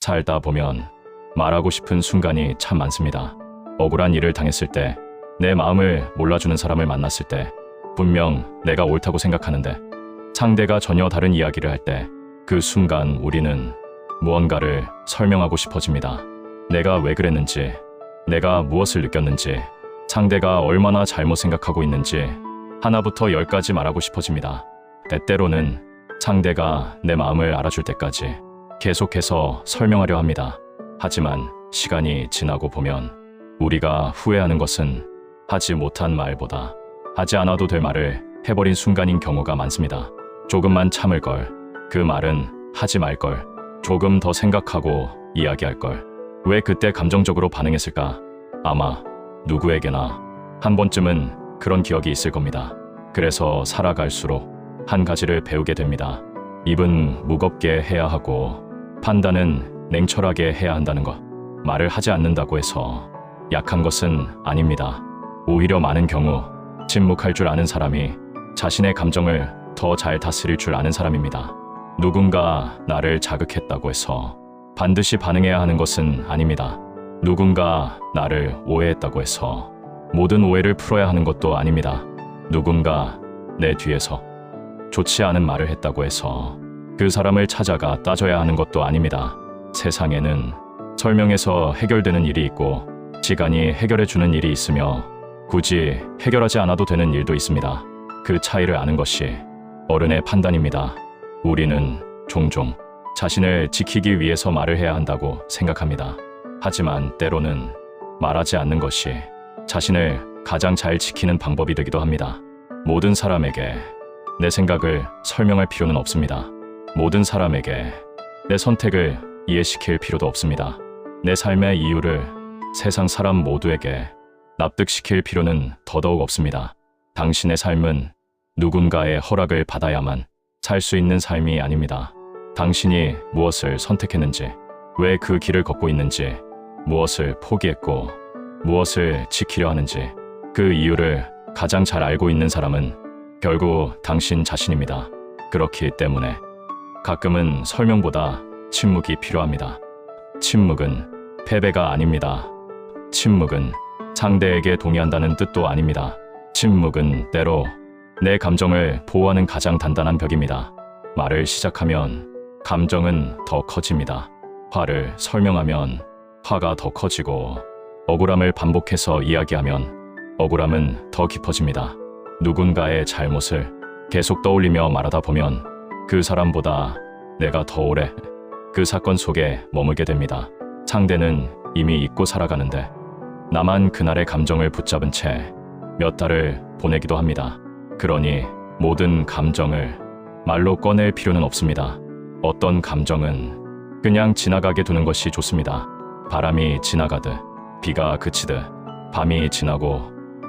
살다 보면 말하고 싶은 순간이 참 많습니다. 억울한 일을 당했을 때, 내 마음을 몰라주는 사람을 만났을 때, 분명 내가 옳다고 생각하는데 상대가 전혀 다른 이야기를 할 때 그 순간 우리는 무언가를 설명하고 싶어집니다. 내가 왜 그랬는지, 내가 무엇을 느꼈는지, 상대가 얼마나 잘못 생각하고 있는지 하나부터 열까지 말하고 싶어집니다. 때때로는 상대가 내 마음을 알아줄 때까지 계속해서 설명하려 합니다. 하지만 시간이 지나고 보면 우리가 후회하는 것은 하지 못한 말보다 하지 않아도 될 말을 해버린 순간인 경우가 많습니다. 조금만 참을 걸, 그 말은 하지 말 걸, 조금 더 생각하고 이야기할 걸, 왜 그때 감정적으로 반응했을까? 아마 누구에게나 한 번쯤은 그런 기억이 있을 겁니다. 그래서 살아갈수록 한 가지를 배우게 됩니다. 입은 무겁게 해야 하고 판단은 냉철하게 해야 한다는 것. 말을 하지 않는다고 해서 약한 것은 아닙니다. 오히려 많은 경우 침묵할 줄 아는 사람이 자신의 감정을 더 잘 다스릴 줄 아는 사람입니다. 누군가 나를 자극했다고 해서 반드시 반응해야 하는 것은 아닙니다. 누군가 나를 오해했다고 해서 모든 오해를 풀어야 하는 것도 아닙니다. 누군가 내 뒤에서 좋지 않은 말을 했다고 해서 그 사람을 찾아가 따져야 하는 것도 아닙니다. 세상에는 설명해서 해결되는 일이 있고 시간이 해결해주는 일이 있으며 굳이 해결하지 않아도 되는 일도 있습니다. 그 차이를 아는 것이 어른의 판단입니다. 우리는 종종 자신을 지키기 위해서 말을 해야 한다고 생각합니다. 하지만 때로는 말하지 않는 것이 자신을 가장 잘 지키는 방법이 되기도 합니다. 모든 사람에게 내 생각을 설명할 필요는 없습니다. 모든 사람에게 내 선택을 이해시킬 필요도 없습니다. 내 삶의 이유를 세상 사람 모두에게 납득시킬 필요는 더더욱 없습니다. 당신의 삶은 누군가의 허락을 받아야만 살 수 있는 삶이 아닙니다. 당신이 무엇을 선택했는지, 왜 그 길을 걷고 있는지, 무엇을 포기했고 무엇을 지키려 하는지 그 이유를 가장 잘 알고 있는 사람은 결국 당신 자신입니다. 그렇기 때문에 가끔은 설명보다 침묵이 필요합니다. 침묵은 패배가 아닙니다. 침묵은 상대에게 동의한다는 뜻도 아닙니다. 침묵은 때로 내 감정을 보호하는 가장 단단한 벽입니다. 말을 시작하면 감정은 더 커집니다. 화를 설명하면 화가 더 커지고 억울함을 반복해서 이야기하면 억울함은 더 깊어집니다. 누군가의 잘못을 계속 떠올리며 말하다 보면 그 사람보다 내가 더 오래 그 사건 속에 머물게 됩니다. 상대는 이미 잊고 살아가는데 나만 그날의 감정을 붙잡은 채 몇 달을 보내기도 합니다. 그러니 모든 감정을 말로 꺼낼 필요는 없습니다. 어떤 감정은 그냥 지나가게 두는 것이 좋습니다. 바람이 지나가듯, 비가 그치듯, 밤이 지나고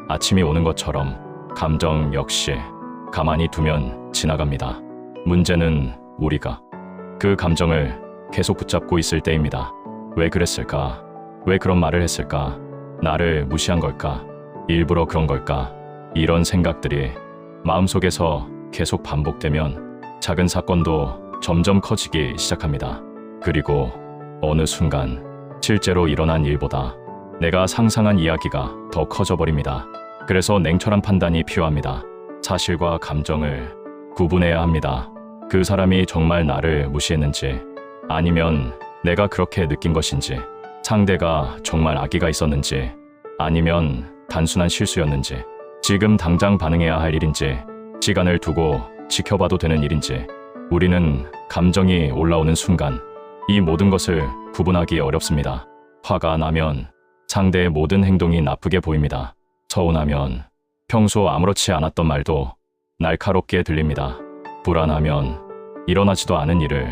아침이 오는 것처럼 감정 역시 가만히 두면 지나갑니다. 문제는 우리가 그 감정을 계속 붙잡고 있을 때입니다. 왜 그랬을까? 왜 그런 말을 했을까? 나를 무시한 걸까? 일부러 그런 걸까? 이런 생각들이 마음속에서 계속 반복되면 작은 사건도 점점 커지기 시작합니다. 그리고 어느 순간 실제로 일어난 일보다 내가 상상한 이야기가 더 커져버립니다. 그래서 냉철한 판단이 필요합니다. 사실과 감정을 구분해야 합니다. 그 사람이 정말 나를 무시했는지, 아니면 내가 그렇게 느낀 것인지, 상대가 정말 악의가 있었는지, 아니면 단순한 실수였는지, 지금 당장 반응해야 할 일인지, 시간을 두고 지켜봐도 되는 일인지, 우리는 감정이 올라오는 순간 이 모든 것을 구분하기 어렵습니다. 화가 나면 상대의 모든 행동이 나쁘게 보입니다. 서운하면 평소 아무렇지 않았던 말도 날카롭게 들립니다. 불안하면 일어나지도 않은 일을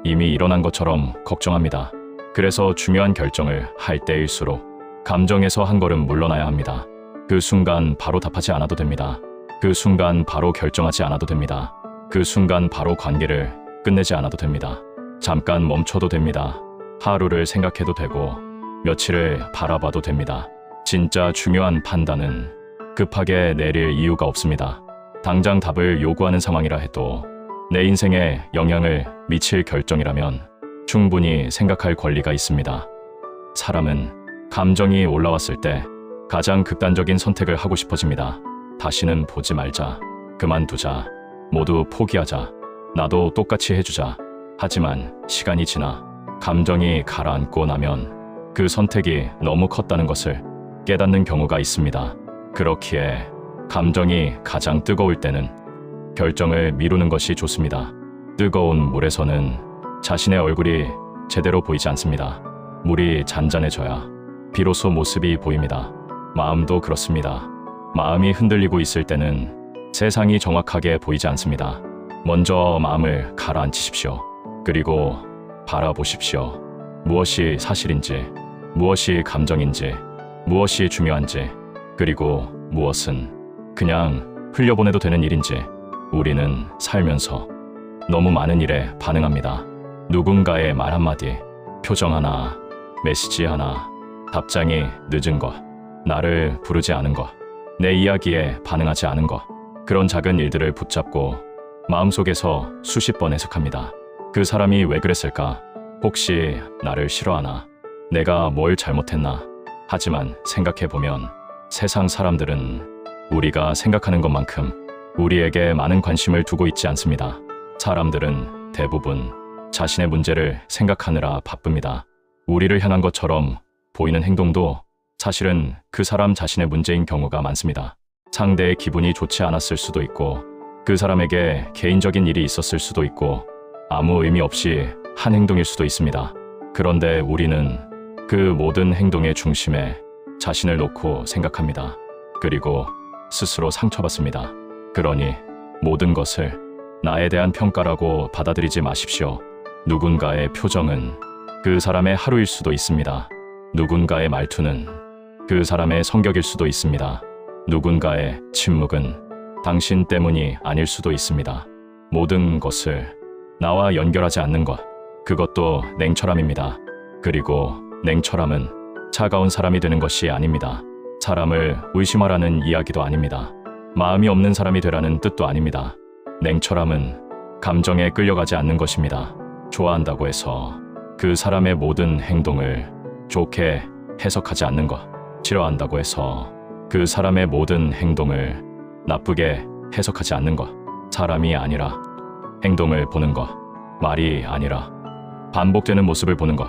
이미 일어난 것처럼 걱정합니다. 그래서 중요한 결정을 할 때일수록 감정에서 한 걸음 물러나야 합니다. 그 순간 바로 답하지 않아도 됩니다. 그 순간 바로 결정하지 않아도 됩니다. 그 순간 바로 관계를 끝내지 않아도 됩니다. 잠깐 멈춰도 됩니다. 하루를 생각해도 되고 며칠을 바라봐도 됩니다. 진짜 중요한 판단은 급하게 내릴 이유가 없습니다. 당장 답을 요구하는 상황이라 해도 내 인생에 영향을 미칠 결정이라면 충분히 생각할 권리가 있습니다. 사람은 감정이 올라왔을 때 가장 극단적인 선택을 하고 싶어집니다. 다시는 보지 말자. 그만두자. 모두 포기하자. 나도 똑같이 해주자. 하지만 시간이 지나 감정이 가라앉고 나면 그 선택이 너무 컸다는 것을 깨닫는 경우가 있습니다. 그렇기에 감정이 가장 뜨거울 때는 결정을 미루는 것이 좋습니다. 뜨거운 물에서는 자신의 얼굴이 제대로 보이지 않습니다. 물이 잔잔해져야 비로소 모습이 보입니다. 마음도 그렇습니다. 마음이 흔들리고 있을 때는 세상이 정확하게 보이지 않습니다. 먼저 마음을 가라앉히십시오. 그리고 바라보십시오. 무엇이 사실인지, 무엇이 감정인지, 무엇이 중요한지, 그리고 무엇은 그냥 흘려보내도 되는 일인지. 우리는 살면서 너무 많은 일에 반응합니다. 누군가의 말 한마디, 표정 하나, 메시지 하나, 답장이 늦은 것, 나를 부르지 않은 것, 내 이야기에 반응하지 않은 것, 그런 작은 일들을 붙잡고 마음속에서 수십 번 해석합니다. 그 사람이 왜 그랬을까? 혹시 나를 싫어하나? 내가 뭘 잘못했나? 하지만 생각해보면 세상 사람들은 우리가 생각하는 것만큼 우리에게 많은 관심을 두고 있지 않습니다. 사람들은 대부분 자신의 문제를 생각하느라 바쁩니다. 우리를 향한 것처럼 보이는 행동도 사실은 그 사람 자신의 문제인 경우가 많습니다. 상대의 기분이 좋지 않았을 수도 있고, 그 사람에게 개인적인 일이 있었을 수도 있고, 아무 의미 없이 한 행동일 수도 있습니다. 그런데 우리는 그 모든 행동의 중심에 자신을 놓고 생각합니다. 그리고 스스로 상처받습니다. 그러니 모든 것을 나에 대한 평가라고 받아들이지 마십시오. 누군가의 표정은 그 사람의 하루일 수도 있습니다. 누군가의 말투는 그 사람의 성격일 수도 있습니다. 누군가의 침묵은 당신 때문이 아닐 수도 있습니다. 모든 것을 나와 연결하지 않는 것, 그것도 냉철함입니다. 그리고 냉철함은 차가운 사람이 되는 것이 아닙니다. 사람을 의심하라는 이야기도 아닙니다. 마음이 없는 사람이 되라는 뜻도 아닙니다. 냉철함은 감정에 끌려가지 않는 것입니다. 좋아한다고 해서 그 사람의 모든 행동을 좋게 해석하지 않는 것, 싫어한다고 해서 그 사람의 모든 행동을 나쁘게 해석하지 않는 것, 사람이 아니라 행동을 보는 것, 말이 아니라 반복되는 모습을 보는 것,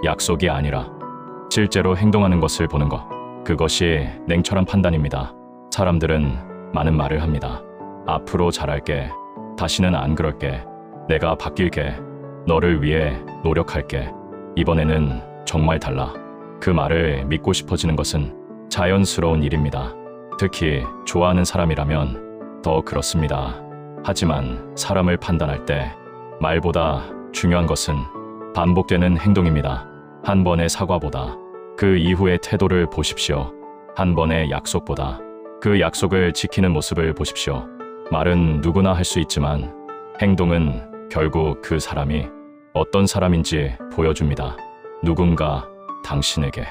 약속이 아니라 실제로 행동하는 것을 보는 것, 그것이 냉철한 판단입니다. 사람들은 많은 말을 합니다. 앞으로 잘할게, 다시는 안 그럴게, 내가 바뀔게, 너를 위해 노력할게, 이번에는 정말 달라. 그 말을 믿고 싶어지는 것은 자연스러운 일입니다. 특히 좋아하는 사람이라면 더 그렇습니다. 하지만 사람을 판단할 때 말보다 중요한 것은 반복되는 행동입니다. 한 번의 사과보다 그 이후의 태도를 보십시오. 한 번의 약속보다 그 약속을 지키는 모습을 보십시오. 말은 누구나 할 수 있지만 행동은 결국 그 사람이 어떤 사람인지 보여줍니다. 누군가 당신에게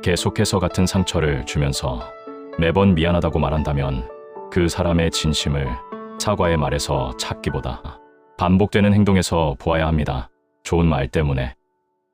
계속해서 같은 상처를 주면서 매번 미안하다고 말한다면 그 사람의 진심을 사과의 말에서 찾기보다 반복되는 행동에서 보아야 합니다. 좋은 말 때문에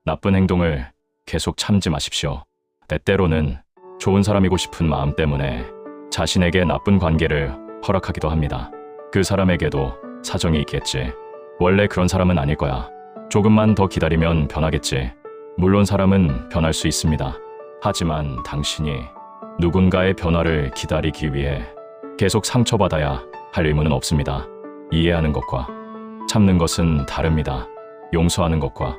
나쁜 행동을 계속 참지 마십시오. 때때로는 좋은 사람이고 싶은 마음 때문에 자신에게 나쁜 관계를 허락하기도 합니다. 그 사람에게도 사정이 있겠지. 원래 그런 사람은 아닐 거야. 조금만 더 기다리면 변하겠지. 물론 사람은 변할 수 있습니다. 하지만 당신이 누군가의 변화를 기다리기 위해 계속 상처받아야 할 의무는 없습니다. 이해하는 것과 참는 것은 다릅니다. 용서하는 것과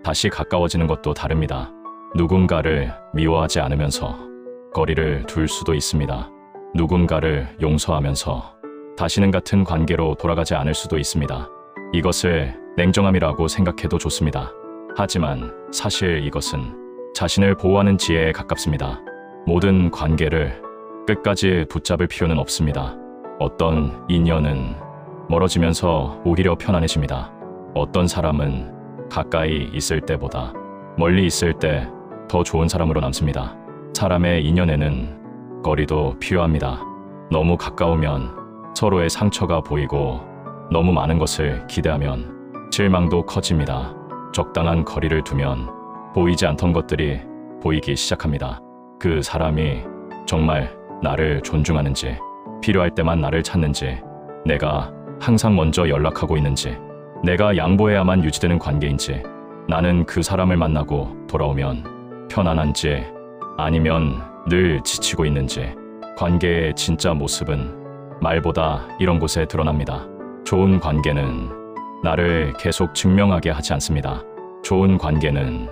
다시 가까워지는 것도 다릅니다. 누군가를 미워하지 않으면서 거리를 둘 수도 있습니다. 누군가를 용서하면서 다시는 같은 관계로 돌아가지 않을 수도 있습니다. 이것을 냉정함이라고 생각해도 좋습니다. 하지만 사실 이것은 자신을 보호하는 지혜에 가깝습니다. 모든 관계를 끝까지 붙잡을 필요는 없습니다. 어떤 인연은 멀어지면서 오히려 편안해집니다. 어떤 사람은 가까이 있을 때보다 멀리 있을 때 더 좋은 사람으로 남습니다. 사람의 인연에는 거리도 필요합니다. 너무 가까우면 서로의 상처가 보이고 너무 많은 것을 기대하면 실망도 커집니다. 적당한 거리를 두면 보이지 않던 것들이 보이기 시작합니다. 그 사람이 정말 나를 존중하는지, 필요할 때만 나를 찾는지, 내가 항상 먼저 연락하고 있는지, 내가 양보해야만 유지되는 관계인지, 나는 그 사람을 만나고 돌아오면 편안한지 아니면 늘 지치고 있는지, 관계의 진짜 모습은 말보다 이런 곳에 드러납니다. 좋은 관계는 나를 계속 증명하게 하지 않습니다. 좋은 관계는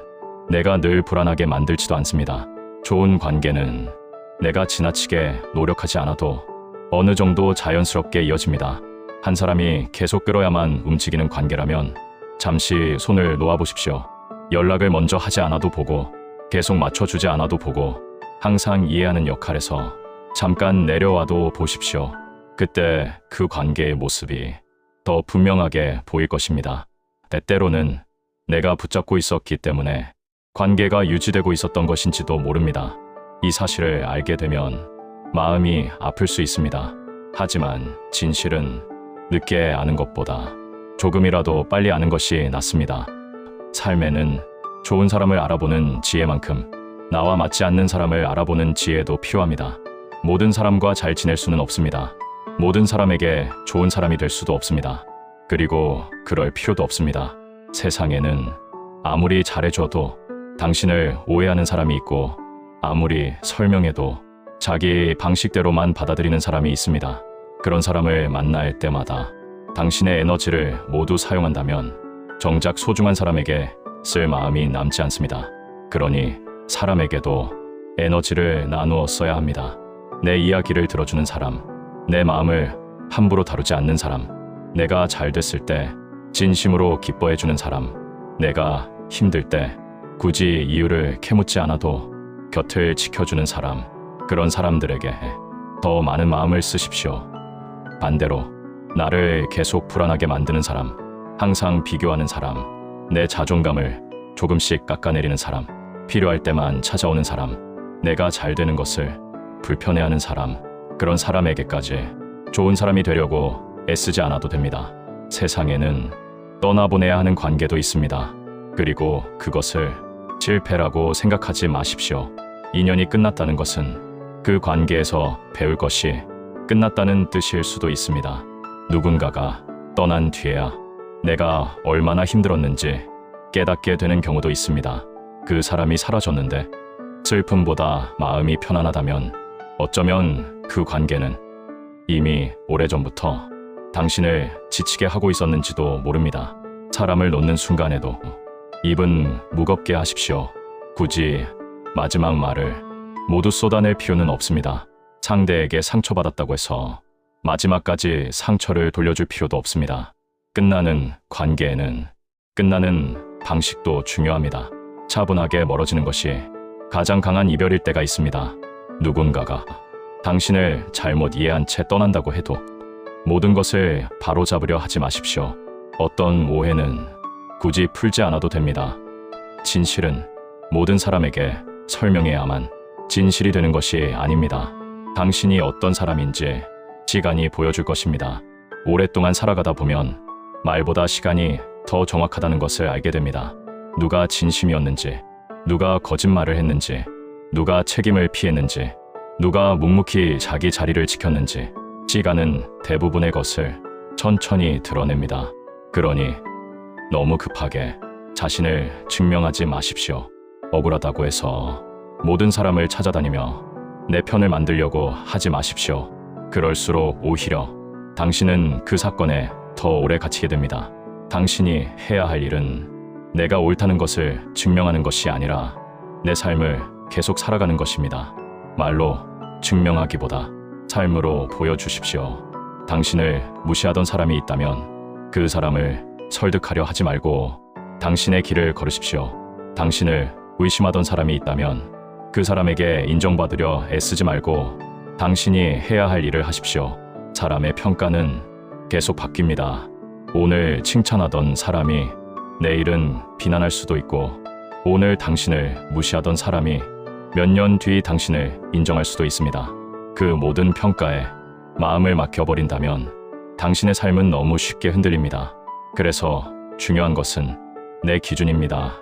내가 늘 불안하게 만들지도 않습니다. 좋은 관계는 내가 지나치게 노력하지 않아도 어느 정도 자연스럽게 이어집니다. 한 사람이 계속 끌어야만 움직이는 관계라면 잠시 손을 놓아보십시오. 연락을 먼저 하지 않아도 보고, 계속 맞춰주지 않아도 보고, 항상 이해하는 역할에서 잠깐 내려와도 보십시오. 그때 그 관계의 모습이 더 분명하게 보일 것입니다. 때때로는 내가 붙잡고 있었기 때문에 관계가 유지되고 있었던 것인지도 모릅니다. 이 사실을 알게 되면 마음이 아플 수 있습니다. 하지만 진실은 늦게 아는 것보다 조금이라도 빨리 아는 것이 낫습니다. 삶에는 좋은 사람을 알아보는 지혜만큼 나와 맞지 않는 사람을 알아보는 지혜도 필요합니다. 모든 사람과 잘 지낼 수는 없습니다. 모든 사람에게 좋은 사람이 될 수도 없습니다. 그리고 그럴 필요도 없습니다. 세상에는 아무리 잘해줘도 당신을 오해하는 사람이 있고, 아무리 설명해도 자기 방식대로만 받아들이는 사람이 있습니다. 그런 사람을 만날 때마다 당신의 에너지를 모두 사용한다면 정작 소중한 사람에게 쓸 마음이 남지 않습니다. 그러니 사람에게도 에너지를 나누어 써야 합니다. 내 이야기를 들어주는 사람, 내 마음을 함부로 다루지 않는 사람, 내가 잘 됐을 때 진심으로 기뻐해주는 사람, 내가 힘들 때 굳이 이유를 캐묻지 않아도 곁을 지켜주는 사람, 그런 사람들에게 더 많은 마음을 쓰십시오. 반대로 나를 계속 불안하게 만드는 사람, 항상 비교하는 사람, 내 자존감을 조금씩 깎아내리는 사람, 필요할 때만 찾아오는 사람, 내가 잘 되는 것을 불편해하는 사람, 그런 사람에게까지 좋은 사람이 되려고 애쓰지 않아도 됩니다. 세상에는 떠나보내야 하는 관계도 있습니다. 그리고 그것을 실패라고 생각하지 마십시오. 인연이 끝났다는 것은 그 관계에서 배울 것이 끝났다는 뜻일 수도 있습니다. 누군가가 떠난 뒤에야 내가 얼마나 힘들었는지 깨닫게 되는 경우도 있습니다. 그 사람이 사라졌는데 슬픔보다 마음이 편안하다면 어쩌면 그 관계는 이미 오래전부터 당신을 지치게 하고 있었는지도 모릅니다. 사람을 놓는 순간에도 입은 무겁게 하십시오. 굳이 마지막 말을 모두 쏟아낼 필요는 없습니다. 상대에게 상처받았다고 해서 마지막까지 상처를 돌려줄 필요도 없습니다. 끝나는 관계에는 끝나는 방식도 중요합니다. 차분하게 멀어지는 것이 가장 강한 이별일 때가 있습니다. 누군가가 당신을 잘못 이해한 채 떠난다고 해도 모든 것을 바로잡으려 하지 마십시오. 어떤 오해는 굳이 풀지 않아도 됩니다. 진실은 모든 사람에게 설명해야만 진실이 되는 것이 아닙니다. 당신이 어떤 사람인지 시간이 보여줄 것입니다. 오랫동안 살아가다 보면 말보다 시간이 더 정확하다는 것을 알게 됩니다. 누가 진심이었는지, 누가 거짓말을 했는지, 누가 책임을 피했는지, 누가 묵묵히 자기 자리를 지켰는지 시간은 대부분의 것을 천천히 드러냅니다. 그러니 너무 급하게 자신을 증명하지 마십시오. 억울하다고 해서 모든 사람을 찾아다니며 내 편을 만들려고 하지 마십시오. 그럴수록 오히려 당신은 그 사건에 더 오래 갇히게 됩니다. 당신이 해야 할 일은 내가 옳다는 것을 증명하는 것이 아니라 내 삶을 계속 살아가는 것입니다. 말로 증명하기보다 삶으로 보여주십시오. 당신을 무시하던 사람이 있다면 그 사람을 설득하려 하지 말고 당신의 길을 걸으십시오. 당신을 의심하던 사람이 있다면 그 사람에게 인정받으려 애쓰지 말고 당신이 해야 할 일을 하십시오. 사람의 평가는 계속 바뀝니다. 오늘 칭찬하던 사람이 내일은 비난할 수도 있고, 오늘 당신을 무시하던 사람이 몇 년 뒤 당신을 인정할 수도 있습니다. 그 모든 평가에 마음을 맡겨버린다면 당신의 삶은 너무 쉽게 흔들립니다. 그래서 중요한 것은 내 기준입니다.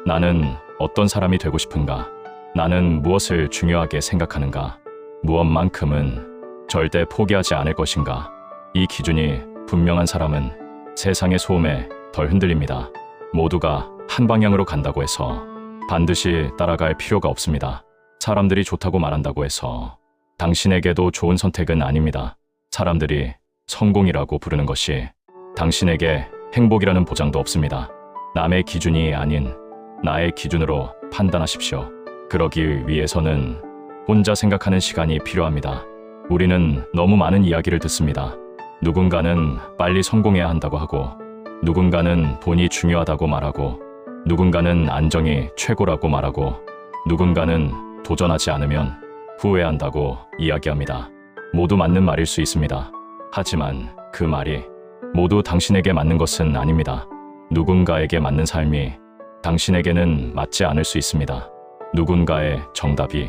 나는 어떤 사람이 되고 싶은가? 나는 무엇을 중요하게 생각하는가? 무엇만큼은 절대 포기하지 않을 것인가? 이 기준이 분명한 사람은 세상의 소음에 덜 흔들립니다. 모두가 한 방향으로 간다고 해서 반드시 따라갈 필요가 없습니다. 사람들이 좋다고 말한다고 해서 당신에게도 좋은 선택은 아닙니다. 사람들이 성공이라고 부르는 것이 당신에게 행복이라는 보장도 없습니다. 남의 기준이 아닌 나의 기준으로 판단하십시오. 그러기 위해서는 혼자 생각하는 시간이 필요합니다. 우리는 너무 많은 이야기를 듣습니다. 누군가는 빨리 성공해야 한다고 하고, 누군가는 돈이 중요하다고 말하고, 누군가는 안정이 최고라고 말하고, 누군가는 도전하지 않으면 후회한다고 이야기합니다. 모두 맞는 말일 수 있습니다. 하지만 그 말이 모두 당신에게 맞는 것은 아닙니다. 누군가에게 맞는 삶이 당신에게는 맞지 않을 수 있습니다. 누군가의 정답이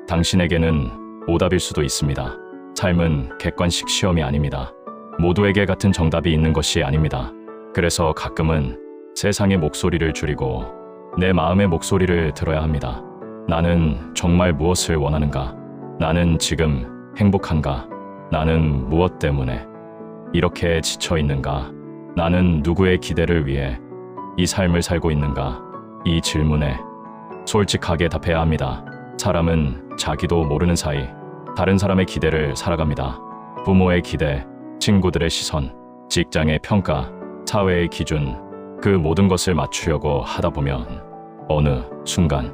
당신에게는 오답일 수도 있습니다. 삶은 객관식 시험이 아닙니다. 모두에게 같은 정답이 있는 것이 아닙니다. 그래서 가끔은 세상의 목소리를 줄이고 내 마음의 목소리를 들어야 합니다. 나는 정말 무엇을 원하는가? 나는 지금 행복한가? 나는 무엇 때문에 이렇게 지쳐 있는가? 나는 누구의 기대를 위해 이 삶을 살고 있는가? 이 질문에 솔직하게 답해야 합니다. 사람은 자기도 모르는 사이 다른 사람의 기대를 살아갑니다. 부모의 기대, 친구들의 시선, 직장의 평가, 사회의 기준, 그 모든 것을 맞추려고 하다 보면 어느 순간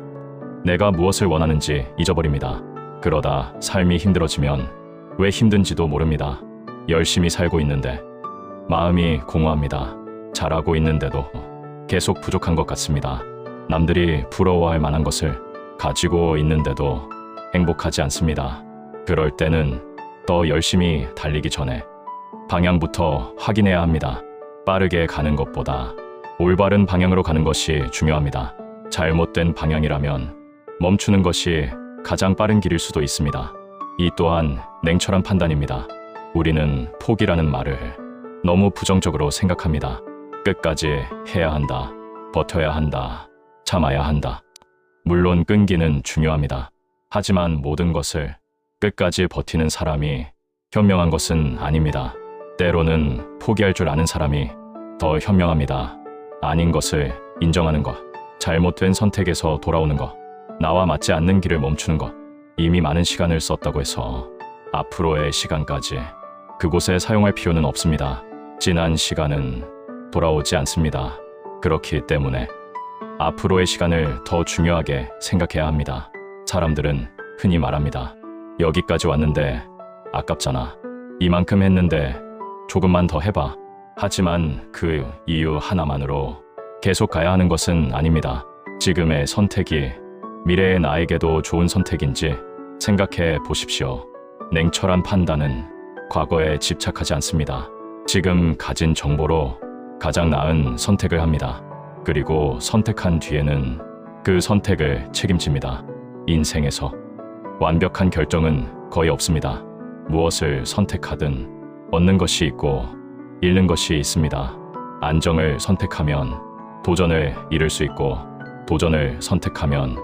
내가 무엇을 원하는지 잊어버립니다. 그러다 삶이 힘들어지면 왜 힘든지도 모릅니다. 열심히 살고 있는데 마음이 공허합니다. 잘하고 있는데도 계속 부족한 것 같습니다. 남들이 부러워할 만한 것을 가지고 있는데도 행복하지 않습니다. 그럴 때는 더 열심히 달리기 전에 방향부터 확인해야 합니다. 빠르게 가는 것보다 올바른 방향으로 가는 것이 중요합니다. 잘못된 방향이라면 멈추는 것이 가장 빠른 길일 수도 있습니다. 이 또한 냉철한 판단입니다. 우리는 포기라는 말을 너무 부정적으로 생각합니다. 끝까지 해야 한다, 버텨야 한다, 참아야 한다. 물론 끈기는 중요합니다. 하지만 모든 것을 끝까지 버티는 사람이 현명한 것은 아닙니다. 때로는 포기할 줄 아는 사람이 더 현명합니다. 아닌 것을 인정하는 것, 잘못된 선택에서 돌아오는 것, 나와 맞지 않는 길을 멈추는 것. 이미 많은 시간을 썼다고 해서 앞으로의 시간까지 그곳에 사용할 필요는 없습니다. 지난 시간은 돌아오지 않습니다. 그렇기 때문에 앞으로의 시간을 더 중요하게 생각해야 합니다. 사람들은 흔히 말합니다. 여기까지 왔는데 아깝잖아. 이만큼 했는데 조금만 더 해봐. 하지만 그 이유 하나만으로 계속 가야 하는 것은 아닙니다. 지금의 선택이 미래의 나에게도 좋은 선택인지 생각해 보십시오. 냉철한 판단은 과거에 집착하지 않습니다. 지금 가진 정보로 가장 나은 선택을 합니다. 그리고 선택한 뒤에는 그 선택을 책임집니다. 인생에서 완벽한 결정은 거의 없습니다. 무엇을 선택하든 얻는 것이 있고 잃는 것이 있습니다. 안정을 선택하면 도전을 잃을 수 있고 도전을 선택하면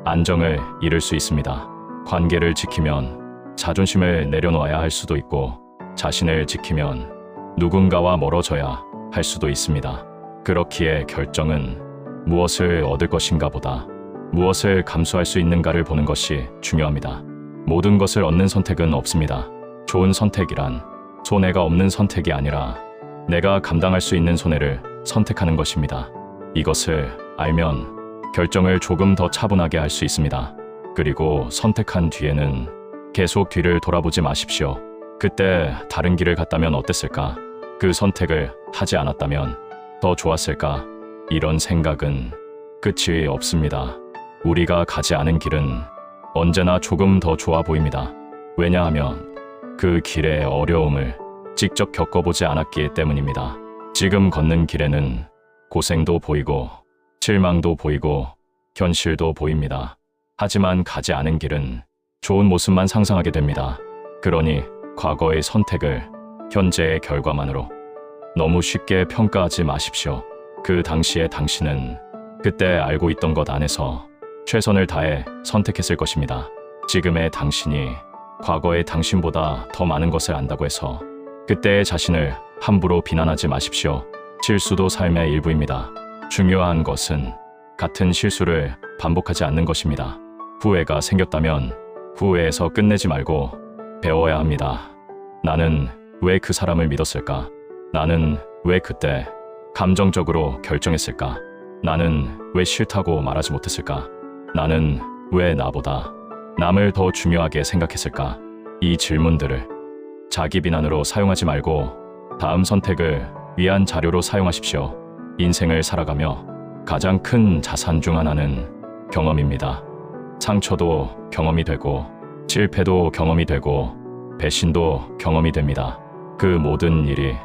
안정을 잃을 수 있습니다. 관계를 지키면 자존심을 내려놓아야 할 수도 있고 자신을 지키면 누군가와 멀어져야 할 수도 있습니다. 그렇기에 결정은 무엇을 얻을 것인가 보다 무엇을 감수할 수 있는가를 보는 것이 중요합니다. 모든 것을 얻는 선택은 없습니다. 좋은 선택이란 손해가 없는 선택이 아니라 내가 감당할 수 있는 손해를 선택하는 것입니다. 이것을 알면 결정을 조금 더 차분하게 할 수 있습니다. 그리고 선택한 뒤에는 계속 뒤를 돌아보지 마십시오. 그때 다른 길을 갔다면 어땠을까? 그 선택을 하지 않았다면 더 좋았을까? 이런 생각은 끝이 없습니다. 우리가 가지 않은 길은 언제나 조금 더 좋아 보입니다. 왜냐하면 그 길의 어려움을 직접 겪어보지 않았기 때문입니다. 지금 걷는 길에는 고생도 보이고 실망도 보이고 현실도 보입니다. 하지만 가지 않은 길은 좋은 모습만 상상하게 됩니다. 그러니 과거의 선택을 현재의 결과만으로 너무 쉽게 평가하지 마십시오. 그 당시에 당신은 그때 알고 있던 것 안에서 최선을 다해 선택했을 것입니다. 지금의 당신이 과거의 당신보다 더 많은 것을 안다고 해서 그때의 자신을 함부로 비난하지 마십시오. 실수도 삶의 일부입니다. 중요한 것은 같은 실수를 반복하지 않는 것입니다. 후회가 생겼다면 후회에서 끝내지 말고 배워야 합니다. 나는 왜 그 사람을 믿었을까? 나는 왜 그때 감정적으로 결정했을까? 나는 왜 싫다고 말하지 못했을까? 나는 왜 나보다 남을 더 중요하게 생각했을까? 이 질문들을 자기 비난으로 사용하지 말고 다음 선택을 위한 자료로 사용하십시오. 인생을 살아가며 가장 큰 자산 중 하나는 경험입니다. 상처도 경험이 되고 실패도 경험이 되고 배신도 경험이 됩니다. 그 모든 일이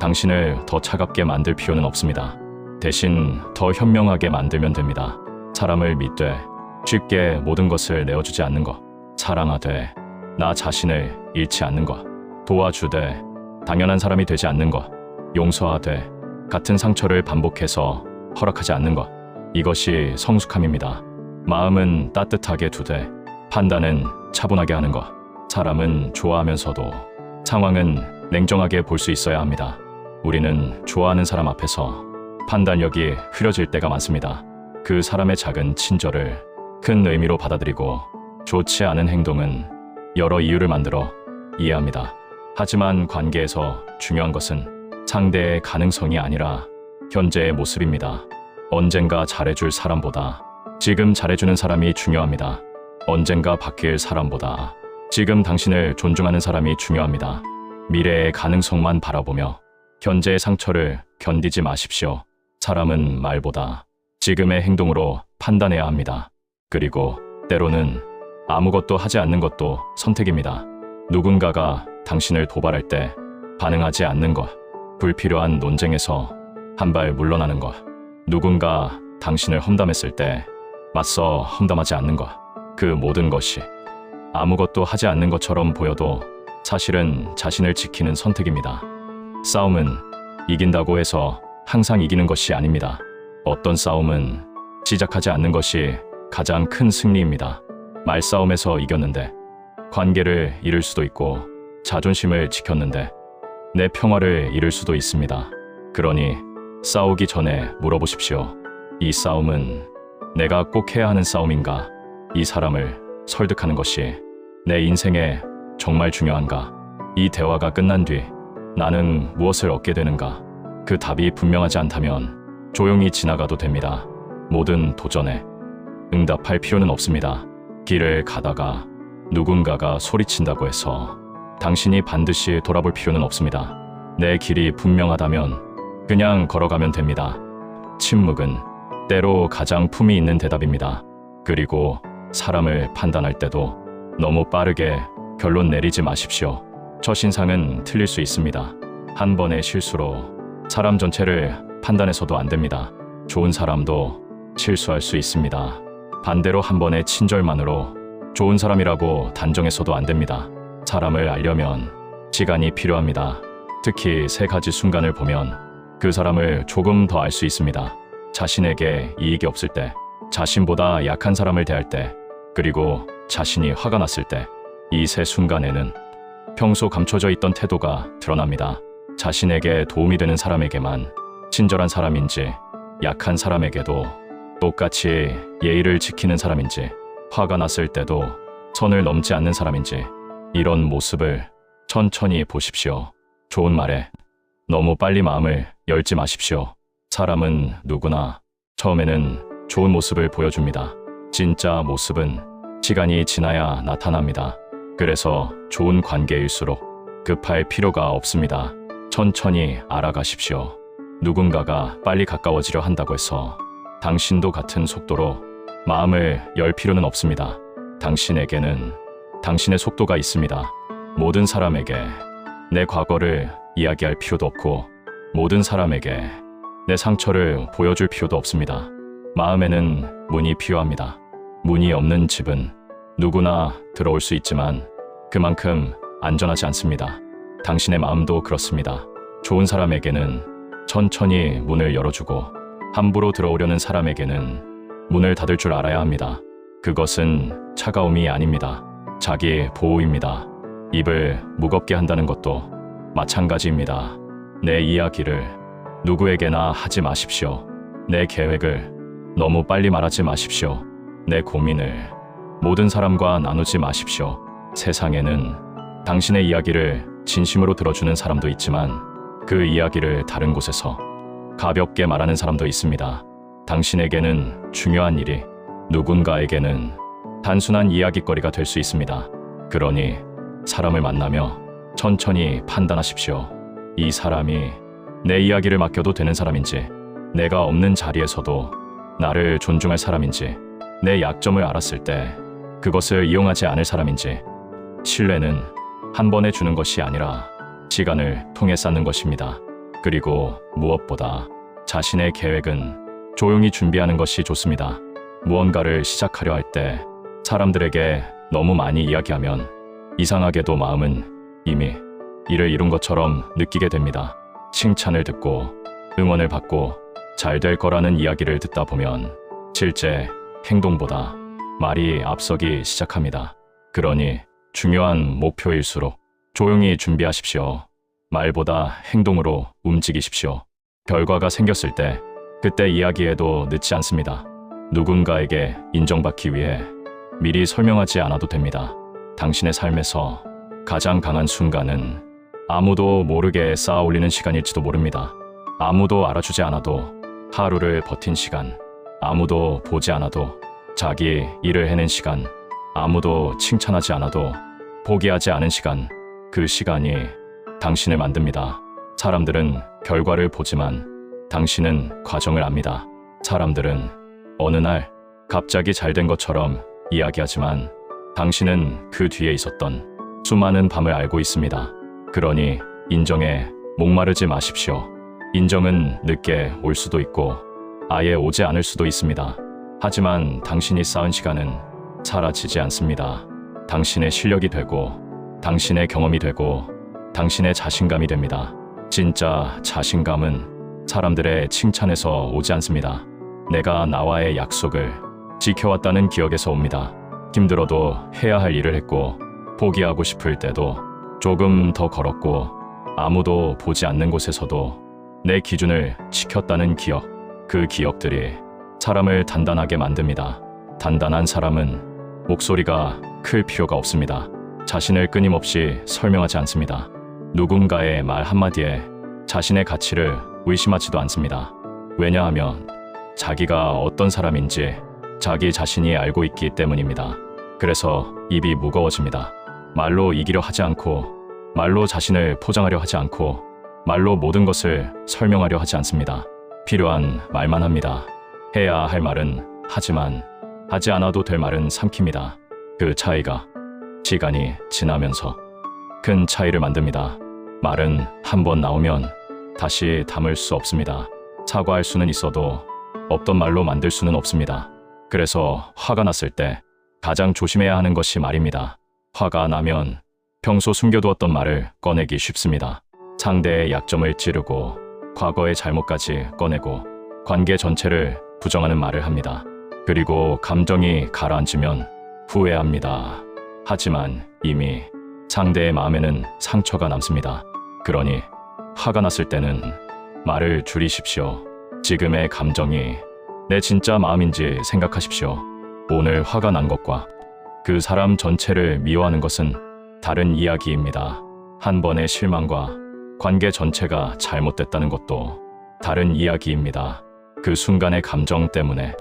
당신을 더 차갑게 만들 필요는 없습니다. 대신 더 현명하게 만들면 됩니다. 사람을 믿되 쉽게 모든 것을 내어주지 않는 것, 사랑하되 나 자신을 잃지 않는 것, 도와주되 당연한 사람이 되지 않는 것, 용서하되 같은 상처를 반복해서 허락하지 않는 것, 이것이 성숙함입니다. 마음은 따뜻하게 두되 판단은 차분하게 하는 것, 사람은 좋아하면서도 상황은 냉정하게 볼 수 있어야 합니다. 우리는 좋아하는 사람 앞에서 판단력이 흐려질 때가 많습니다. 그 사람의 작은 친절을 큰 의미로 받아들이고 좋지 않은 행동은 여러 이유를 만들어 이해합니다. 하지만 관계에서 중요한 것은 상대의 가능성이 아니라 현재의 모습입니다. 언젠가 잘해줄 사람보다 지금 잘해주는 사람이 중요합니다. 언젠가 바뀔 사람보다 지금 당신을 존중하는 사람이 중요합니다. 미래의 가능성만 바라보며 현재의 상처를 견디지 마십시오. 사람은 말보다 지금의 행동으로 판단해야 합니다. 그리고 때로는 아무것도 하지 않는 것도 선택입니다. 누군가가 당신을 도발할 때 반응하지 않는 것, 불필요한 논쟁에서 한 발 물러나는 것, 누군가 당신을 험담했을 때 맞서 험담하지 않는 것, 그 모든 것이 아무것도 하지 않는 것처럼 보여도 사실은 자신을 지키는 선택입니다. 싸움은 이긴다고 해서 항상 이기는 것이 아닙니다. 어떤 싸움은 시작하지 않는 것이 가장 큰 승리입니다. 말싸움에서 이겼는데 관계를 잃을 수도 있고 자존심을 지켰는데 내 평화를 잃을 수도 있습니다. 그러니 싸우기 전에 물어보십시오. 이 싸움은 내가 꼭 해야 하는 싸움인가? 이 사람을 설득하는 것이 내 인생에 정말 중요한가? 이 대화가 끝난 뒤 나는 무엇을 얻게 되는가? 그 답이 분명하지 않다면 조용히 지나가도 됩니다. 모든 도전에 응답할 필요는 없습니다. 길을 가다가 누군가가 소리친다고 해서 당신이 반드시 돌아볼 필요는 없습니다. 내 길이 분명하다면 그냥 걸어가면 됩니다. 침묵은 때로 가장 품이 있는 대답입니다. 그리고 사람을 판단할 때도 너무 빠르게 결론 내리지 마십시오. 첫인상은 틀릴 수 있습니다. 한 번의 실수로 사람 전체를 판단해서도 안 됩니다. 좋은 사람도 실수할 수 있습니다. 반대로 한 번의 친절만으로 좋은 사람이라고 단정해서도 안 됩니다. 사람을 알려면 시간이 필요합니다. 특히 세 가지 순간을 보면 그 사람을 조금 더 알 수 있습니다. 자신에게 이익이 없을 때, 자신보다 약한 사람을 대할 때, 그리고 자신이 화가 났을 때, 이 세 순간에는 평소 감춰져 있던 태도가 드러납니다. 자신에게 도움이 되는 사람에게만 친절한 사람인지, 약한 사람에게도 똑같이 예의를 지키는 사람인지, 화가 났을 때도 선을 넘지 않는 사람인지, 이런 모습을 천천히 보십시오. 좋은 말에 너무 빨리 마음을 열지 마십시오. 사람은 누구나 처음에는 좋은 모습을 보여줍니다. 진짜 모습은 시간이 지나야 나타납니다. 그래서 좋은 관계일수록 급할 필요가 없습니다. 천천히 알아가십시오. 누군가가 빨리 가까워지려 한다고 해서 당신도 같은 속도로 마음을 열 필요는 없습니다. 당신에게는 당신의 속도가 있습니다. 모든 사람에게 내 과거를 이야기할 필요도 없고 모든 사람에게 내 상처를 보여줄 필요도 없습니다. 마음에는 문이 필요합니다. 문이 없는 집은 누구나 들어올 수 있지만 그만큼 안전하지 않습니다. 당신의 마음도 그렇습니다. 좋은 사람에게는 천천히 문을 열어주고 함부로 들어오려는 사람에게는 문을 닫을 줄 알아야 합니다. 그것은 차가움이 아닙니다. 자기 보호입니다. 입을 무겁게 한다는 것도 마찬가지입니다. 내 이야기를 누구에게나 하지 마십시오. 내 계획을 너무 빨리 말하지 마십시오. 내 고민을 모든 사람과 나누지 마십시오. 세상에는 당신의 이야기를 진심으로 들어주는 사람도 있지만 그 이야기를 다른 곳에서 가볍게 말하는 사람도 있습니다. 당신에게는 중요한 일이 누군가에게는 단순한 이야기거리가 될 수 있습니다. 그러니 사람을 만나며 천천히 판단하십시오. 이 사람이 내 이야기를 맡겨도 되는 사람인지, 내가 없는 자리에서도 나를 존중할 사람인지, 내 약점을 알았을 때 그것을 이용하지 않을 사람인지. 신뢰는 한 번에 주는 것이 아니라 시간을 통해 쌓는 것입니다. 그리고 무엇보다 자신의 계획은 조용히 준비하는 것이 좋습니다. 무언가를 시작하려 할 때 사람들에게 너무 많이 이야기하면 이상하게도 마음은 이미 일을 이룬 것처럼 느끼게 됩니다. 칭찬을 듣고 응원을 받고 잘 될 거라는 이야기를 듣다 보면 실제 행동보다 말이 앞서기 시작합니다. 그러니 중요한 목표일수록 조용히 준비하십시오. 말보다 행동으로 움직이십시오. 결과가 생겼을 때 그때 이야기해도 늦지 않습니다. 누군가에게 인정받기 위해 미리 설명하지 않아도 됩니다. 당신의 삶에서 가장 강한 순간은 아무도 모르게 쌓아 올리는 시간일지도 모릅니다. 아무도 알아주지 않아도 하루를 버틴 시간, 아무도 보지 않아도 자기 일을 해낸 시간, 아무도 칭찬하지 않아도 포기하지 않은 시간, 그 시간이 당신을 만듭니다. 사람들은 결과를 보지만 당신은 과정을 압니다. 사람들은 어느 날 갑자기 잘된 것처럼 이야기하지만 당신은 그 뒤에 있었던 수많은 밤을 알고 있습니다. 그러니 인정에 목마르지 마십시오. 인정은 늦게 올 수도 있고 아예 오지 않을 수도 있습니다. 하지만 당신이 쌓은 시간은 사라지지 않습니다. 당신의 실력이 되고 당신의 경험이 되고 당신의 자신감이 됩니다. 진짜 자신감은 사람들의 칭찬에서 오지 않습니다. 내가 나와의 약속을 지켜왔다는 기억에서 옵니다. 힘들어도 해야 할 일을 했고 포기하고 싶을 때도 조금 더 걸었고 아무도 보지 않는 곳에서도 내 기준을 지켰다는 기억, 그 기억들이 사람을 단단하게 만듭니다. 단단한 사람은 목소리가 클 필요가 없습니다. 자신을 끊임없이 설명하지 않습니다. 누군가의 말 한마디에 자신의 가치를 의심하지도 않습니다. 왜냐하면 자기가 어떤 사람인지 자기 자신이 알고 있기 때문입니다. 그래서 입이 무거워집니다. 말로 이기려 하지 않고, 말로 자신을 포장하려 하지 않고, 말로 모든 것을 설명하려 하지 않습니다. 필요한 말만 합니다. 해야 할 말은 하지만 하지 않아도 될 말은 삼킵니다. 그 차이가 시간이 지나면서 큰 차이를 만듭니다. 말은 한 번 나오면 다시 담을 수 없습니다. 사과할 수는 있어도 없던 말로 만들 수는 없습니다. 그래서 화가 났을 때 가장 조심해야 하는 것이 말입니다. 화가 나면 평소 숨겨두었던 말을 꺼내기 쉽습니다. 상대의 약점을 찌르고 과거의 잘못까지 꺼내고 관계 전체를 부정하는 말을 합니다. 그리고 감정이 가라앉으면 후회합니다. 하지만 이미 상대의 마음에는 상처가 남습니다. 그러니 화가 났을 때는 말을 줄이십시오. 지금의 감정이 내 진짜 마음인지 생각하십시오. 오늘 화가 난 것과 그 사람 전체를 미워하는 것은 다른 이야기입니다. 한 번의 실망과 관계 전체가 잘못됐다는 것도 다른 이야기입니다. 그 순간의 감정 때문에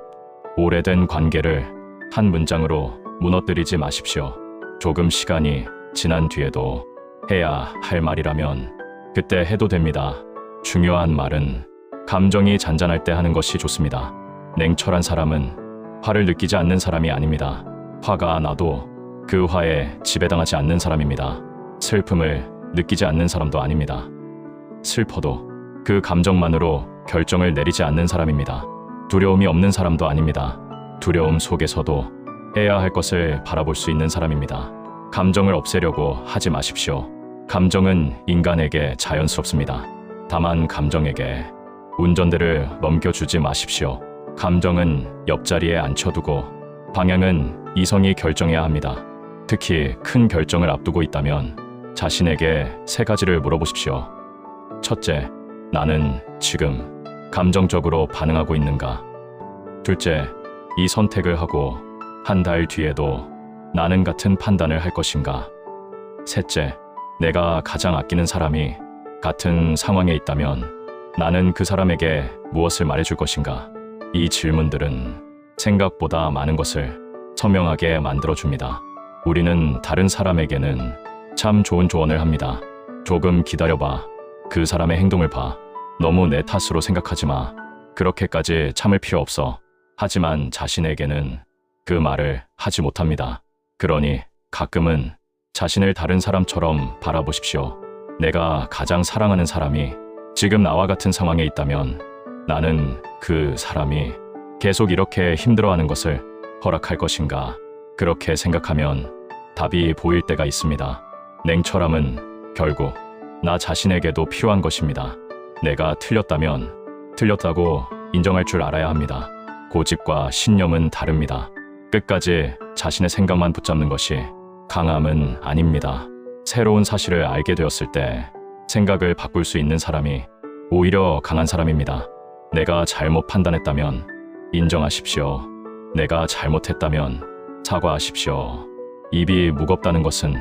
오래된 관계를 한 문장으로 무너뜨리지 마십시오. 조금 시간이 지난 뒤에도 해야 할 말이라면 그때 해도 됩니다. 중요한 말은 감정이 잔잔할 때 하는 것이 좋습니다. 냉철한 사람은 화를 느끼지 않는 사람이 아닙니다. 화가 나도 그 화에 지배당하지 않는 사람입니다. 슬픔을 느끼지 않는 사람도 아닙니다. 슬퍼도 그 감정만으로 결정을 내리지 않는 사람입니다. 두려움이 없는 사람도 아닙니다. 두려움 속에서도 해야 할 것을 바라볼 수 있는 사람입니다. 감정을 없애려고 하지 마십시오. 감정은 인간에게 자연스럽습니다. 다만 감정에게 운전대를 넘겨주지 마십시오. 감정은 옆자리에 앉혀두고 방향은 이성이 결정해야 합니다. 특히 큰 결정을 앞두고 있다면 자신에게 세 가지를 물어보십시오. 첫째, 나는 지금 감정적으로 반응하고 있는가? 둘째, 이 선택을 하고 한 달 뒤에도 나는 같은 판단을 할 것인가? 셋째, 내가 가장 아끼는 사람이 같은 상황에 있다면 나는 그 사람에게 무엇을 말해줄 것인가? 이 질문들은 생각보다 많은 것을 선명하게 만들어줍니다. 우리는 다른 사람에게는 참 좋은 조언을 합니다. 조금 기다려봐. 그 사람의 행동을 봐. 너무 내 탓으로 생각하지 마. 그렇게까지 참을 필요 없어. 하지만 자신에게는 그 말을 하지 못합니다. 그러니 가끔은 자신을 다른 사람처럼 바라보십시오. 내가 가장 사랑하는 사람이 지금 나와 같은 상황에 있다면 나는 그 사람이 계속 이렇게 힘들어하는 것을 허락할 것인가? 그렇게 생각하면 답이 보일 때가 있습니다. 냉철함은 결국 나 자신에게도 필요한 것입니다. 내가 틀렸다면 틀렸다고 인정할 줄 알아야 합니다. 고집과 신념은 다릅니다. 끝까지 자신의 생각만 붙잡는 것이 강함은 아닙니다. 새로운 사실을 알게 되었을 때 생각을 바꿀 수 있는 사람이 오히려 강한 사람입니다. 내가 잘못 판단했다면 인정하십시오. 내가 잘못했다면 사과하십시오. 입이 무겁다는 것은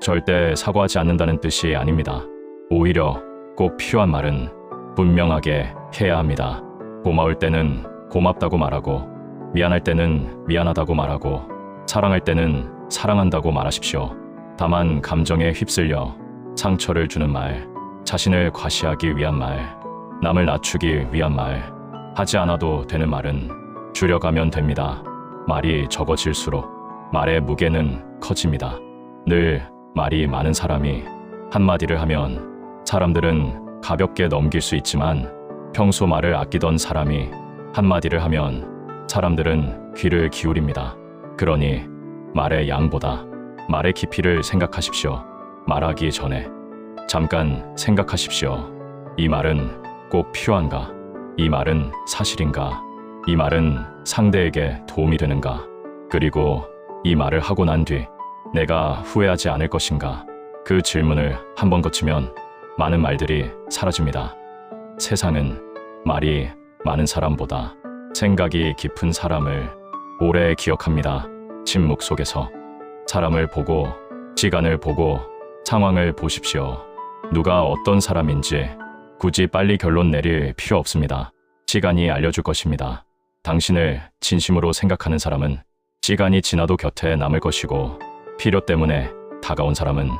절대 사과하지 않는다는 뜻이 아닙니다. 오히려 꼭 필요한 말은 분명하게 해야 합니다. 고마울 때는 고맙다고 말하고, 미안할 때는 미안하다고 말하고, 사랑할 때는 사랑한다고 말하십시오. 다만 감정에 휩쓸려 상처를 주는 말, 자신을 과시하기 위한 말, 남을 낮추기 위한 말, 하지 않아도 되는 말은 줄여가면 됩니다. 말이 적어질수록 말의 무게는 커집니다. 늘 말이 많은 사람이 한마디를 하면 사람들은 가볍게 넘길 수 있지만 평소 말을 아끼던 사람이 한마디를 하면 사람들은 귀를 기울입니다. 그러니 말의 양보다 말의 깊이를 생각하십시오. 말하기 전에 잠깐 생각하십시오. 이 말은 꼭 필요한가? 이 말은 사실인가? 이 말은 상대에게 도움이 되는가? 그리고 이 말을 하고 난 뒤 내가 후회하지 않을 것인가? 그 질문을 한번 거치면 많은 말들이 사라집니다. 세상은 말이 많은 사람보다 생각이 깊은 사람을 오래 기억합니다. 침묵 속에서 사람을 보고, 시간을 보고, 상황을 보십시오. 누가 어떤 사람인지 굳이 빨리 결론 내릴 필요 없습니다. 시간이 알려줄 것입니다. 당신을 진심으로 생각하는 사람은 시간이 지나도 곁에 남을 것이고, 필요 때문에 다가온 사람은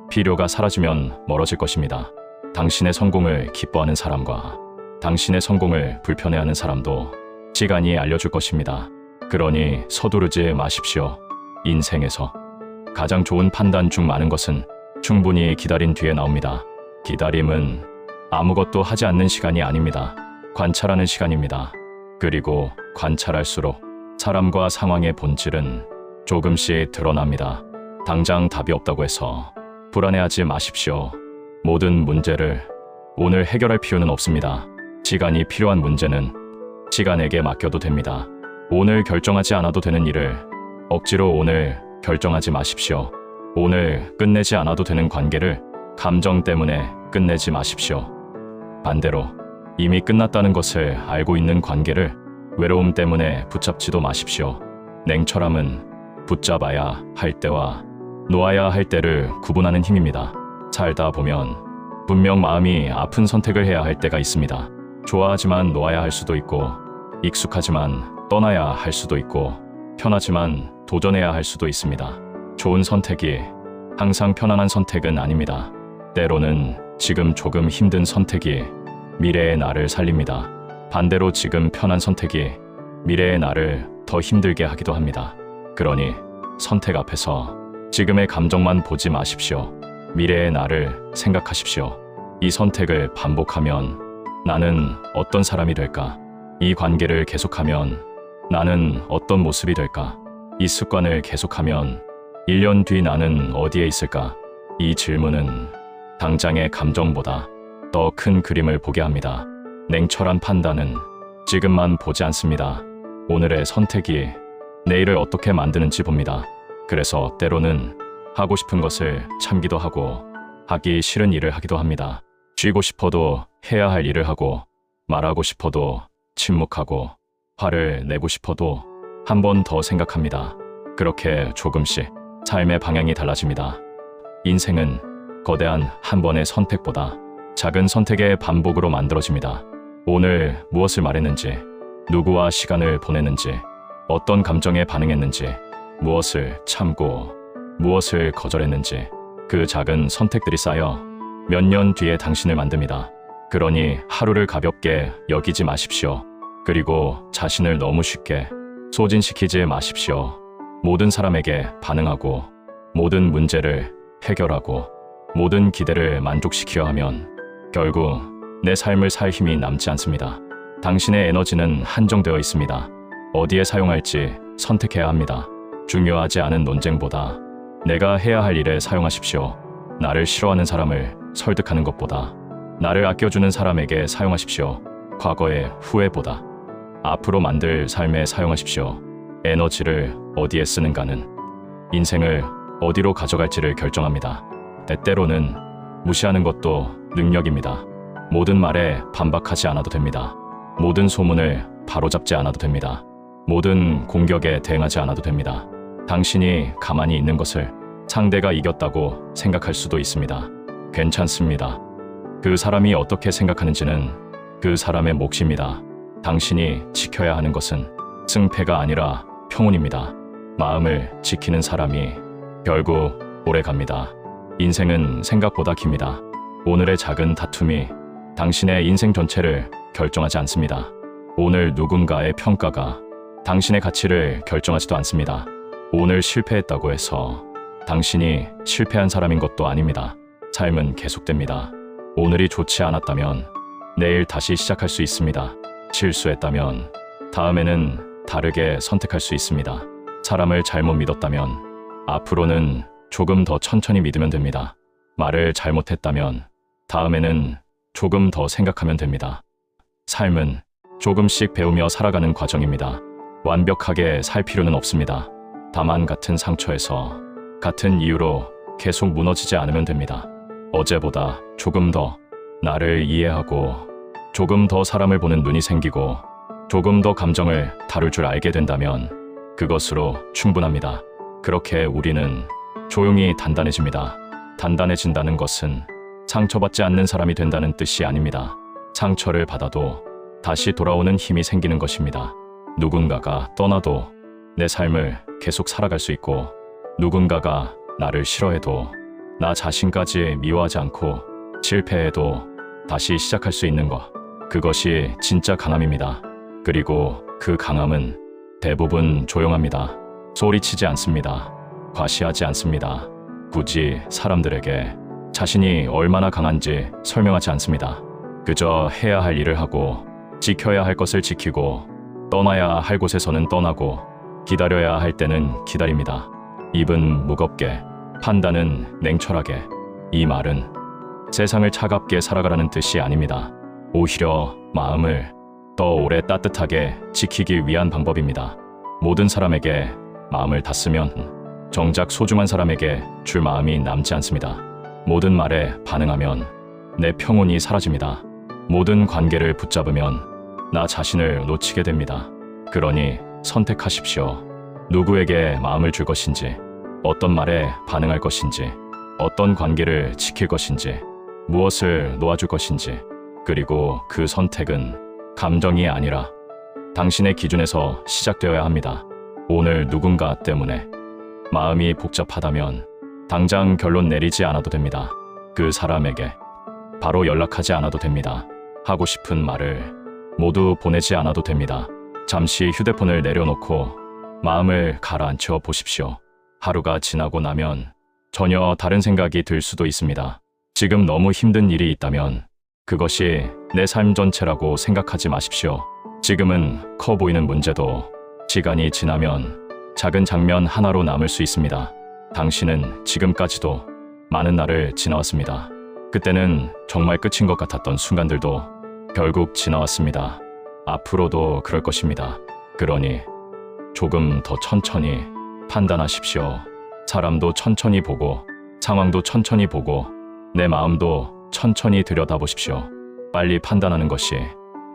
필요가 사라지면 멀어질 것입니다. 당신의 성공을 기뻐하는 사람과 당신의 성공을 불편해하는 사람도 시간이 알려줄 것입니다. 그러니 서두르지 마십시오. 인생에서 가장 좋은 판단 중 많은 것은 충분히 기다린 뒤에 나옵니다. 기다림은 아무것도 하지 않는 시간이 아닙니다. 관찰하는 시간입니다. 그리고 관찰할수록 사람과 상황의 본질은 조금씩 드러납니다. 당장 답이 없다고 해서 불안해하지 마십시오. 모든 문제를 오늘 해결할 필요는 없습니다. 시간이 필요한 문제는 시간에게 맡겨도 됩니다. 오늘 결정하지 않아도 되는 일을 억지로 오늘 결정하지 마십시오. 오늘 끝내지 않아도 되는 관계를 감정 때문에 끝내지 마십시오. 반대로 이미 끝났다는 것을 알고 있는 관계를 외로움 때문에 붙잡지도 마십시오. 냉철함은 붙잡아야 할 때와 놓아야 할 때를 구분하는 힘입니다. 살다 보면 분명 마음이 아픈 선택을 해야 할 때가 있습니다. 좋아하지만 놓아야 할 수도 있고, 익숙하지만 떠나야 할 수도 있고, 편하지만 도전해야 할 수도 있습니다. 좋은 선택이 항상 편안한 선택은 아닙니다. 때로는 지금 조금 힘든 선택이 미래의 나를 살립니다. 반대로 지금 편한 선택이 미래의 나를 더 힘들게 하기도 합니다. 그러니 선택 앞에서 지금의 감정만 보지 마십시오. 미래의 나를 생각하십시오. 이 선택을 반복하면 나는 어떤 사람이 될까? 이 관계를 계속하면 나는 어떤 모습이 될까? 이 습관을 계속하면 1년 뒤 나는 어디에 있을까? 이 질문은 당장의 감정보다 더 큰 그림을 보게 합니다. 냉철한 판단은 지금만 보지 않습니다. 오늘의 선택이 내일을 어떻게 만드는지 봅니다. 그래서 때로는 하고 싶은 것을 참기도 하고 하기 싫은 일을 하기도 합니다. 쉬고 싶어도 해야 할 일을 하고 말하고 싶어도 침묵하고 화를 내고 싶어도 한 번 더 생각합니다. 그렇게 조금씩 삶의 방향이 달라집니다. 인생은 거대한 한 번의 선택보다 작은 선택의 반복으로 만들어집니다. 오늘 무엇을 말했는지, 누구와 시간을 보냈는지, 어떤 감정에 반응했는지, 무엇을 참고 무엇을 거절했는지 그 작은 선택들이 쌓여 몇 년 뒤에 당신을 만듭니다. 그러니 하루를 가볍게 여기지 마십시오. 그리고 자신을 너무 쉽게 소진시키지 마십시오. 모든 사람에게 반응하고 모든 문제를 해결하고 모든 기대를 만족시켜야 하면 결국 내 삶을 살 힘이 남지 않습니다. 당신의 에너지는 한정되어 있습니다. 어디에 사용할지 선택해야 합니다. 중요하지 않은 논쟁보다 내가 해야 할 일에 사용하십시오. 나를 싫어하는 사람을 설득하는 것보다 나를 아껴주는 사람에게 사용하십시오. 과거의 후회보다 앞으로 만들 삶에 사용하십시오. 에너지를 어디에 쓰는가는 인생을 어디로 가져갈지를 결정합니다. 때때로는 무시하는 것도 능력입니다. 모든 말에 반박하지 않아도 됩니다. 모든 소문을 바로잡지 않아도 됩니다. 모든 공격에 대응하지 않아도 됩니다. 당신이 가만히 있는 것을 상대가 이겼다고 생각할 수도 있습니다. 괜찮습니다. 그 사람이 어떻게 생각하는지는 그 사람의 몫입니다. 당신이 지켜야 하는 것은 승패가 아니라 평온입니다. 마음을 지키는 사람이 결국 오래 갑니다. 인생은 생각보다 깁니다. 오늘의 작은 다툼이 당신의 인생 전체를 결정하지 않습니다. 오늘 누군가의 평가가 당신의 가치를 결정하지도 않습니다. 오늘 실패했다고 해서 당신이 실패한 사람인 것도 아닙니다. 삶은 계속됩니다. 오늘이 좋지 않았다면 내일 다시 시작할 수 있습니다. 실수했다면 다음에는 다르게 선택할 수 있습니다. 사람을 잘못 믿었다면 앞으로는 조금 더 천천히 믿으면 됩니다. 말을 잘못했다면 다음에는 조금 더 생각하면 됩니다. 삶은 조금씩 배우며 살아가는 과정입니다. 완벽하게 살 필요는 없습니다. 다만 같은 상처에서 같은 이유로 계속 무너지지 않으면 됩니다. 어제보다 조금 더 나를 이해하고 조금 더 사람을 보는 눈이 생기고 조금 더 감정을 다룰 줄 알게 된다면 그것으로 충분합니다. 그렇게 우리는 조용히 단단해집니다. 단단해진다는 것은 상처받지 않는 사람이 된다는 뜻이 아닙니다. 상처를 받아도 다시 돌아오는 힘이 생기는 것입니다. 누군가가 떠나도 내 삶을 계속 살아갈 수 있고 누군가가 나를 싫어해도 나 자신까지 미워하지 않고 실패해도 다시 시작할 수 있는 것, 그것이 진짜 강함입니다. 그리고 그 강함은 대부분 조용합니다. 소리치지 않습니다. 과시하지 않습니다. 굳이 사람들에게 자신이 얼마나 강한지 설명하지 않습니다. 그저 해야 할 일을 하고 지켜야 할 것을 지키고 떠나야 할 곳에서는 떠나고 기다려야 할 때는 기다립니다. 입은 무겁게, 판단은 냉철하게. 이 말은 세상을 차갑게 살아가라는 뜻이 아닙니다. 오히려 마음을 더 오래 따뜻하게 지키기 위한 방법입니다. 모든 사람에게 마음을 다 쓰면 정작 소중한 사람에게 줄 마음이 남지 않습니다. 모든 말에 반응하면 내 평온이 사라집니다. 모든 관계를 붙잡으면 나 자신을 놓치게 됩니다. 그러니 선택하십시오. 누구에게 마음을 줄 것인지, 어떤 말에 반응할 것인지, 어떤 관계를 지킬 것인지, 무엇을 놓아줄 것인지, 그리고 그 선택은 감정이 아니라 당신의 기준에서 시작되어야 합니다. 오늘 누군가 때문에 마음이 복잡하다면 당장 결론 내리지 않아도 됩니다. 그 사람에게 바로 연락하지 않아도 됩니다. 하고 싶은 말을 모두 보내지 않아도 됩니다. 잠시 휴대폰을 내려놓고 마음을 가라앉혀 보십시오. 하루가 지나고 나면 전혀 다른 생각이 들 수도 있습니다. 지금 너무 힘든 일이 있다면 그것이 내 삶 전체라고 생각하지 마십시오. 지금은 커 보이는 문제도 시간이 지나면 작은 장면 하나로 남을 수 있습니다. 당신은 지금까지도 많은 날을 지나왔습니다. 그때는 정말 끝인 것 같았던 순간들도 결국 지나왔습니다. 앞으로도 그럴 것입니다. 그러니 조금 더 천천히 판단하십시오. 사람도 천천히 보고 상황도 천천히 보고 내 마음도 천천히 들여다보십시오. 빨리 판단하는 것이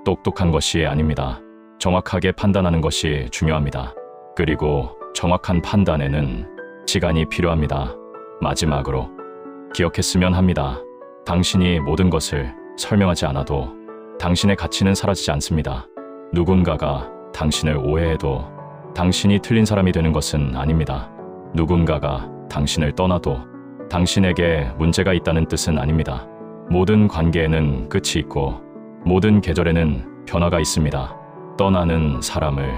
똑똑한 것이 아닙니다. 정확하게 판단하는 것이 중요합니다. 그리고 정확한 판단에는 시간이 필요합니다. 마지막으로 기억했으면 합니다. 당신이 모든 것을 설명하지 않아도 당신의 가치는 사라지지 않습니다. 누군가가 당신을 오해해도 당신이 틀린 사람이 되는 것은 아닙니다. 누군가가 당신을 떠나도 당신에게 문제가 있다는 뜻은 아닙니다. 모든 관계에는 끝이 있고 모든 계절에는 변화가 있습니다. 떠나는 사람을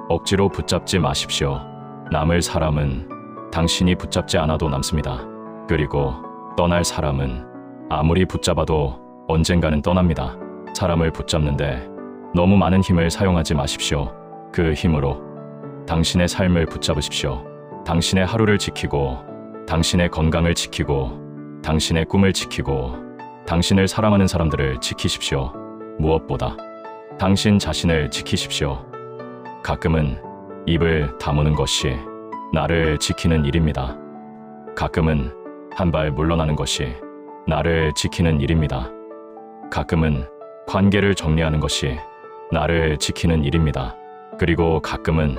억지로 붙잡지 마십시오. 남을 사람은 당신이 붙잡지 않아도 남습니다. 그리고 떠날 사람은 아무리 붙잡아도 언젠가는 떠납니다. 사람을 붙잡는데 너무 많은 힘을 사용하지 마십시오. 그 힘으로 당신의 삶을 붙잡으십시오. 당신의 하루를 지키고 당신의 건강을 지키고 당신의 꿈을 지키고 당신을 사랑하는 사람들을 지키십시오. 무엇보다 당신 자신을 지키십시오. 가끔은 입을 다무는 것이 나를 지키는 일입니다. 가끔은 한 발 물러나는 것이 나를 지키는 일입니다. 가끔은 관계를 정리하는 것이 나를 지키는 일입니다. 그리고 가끔은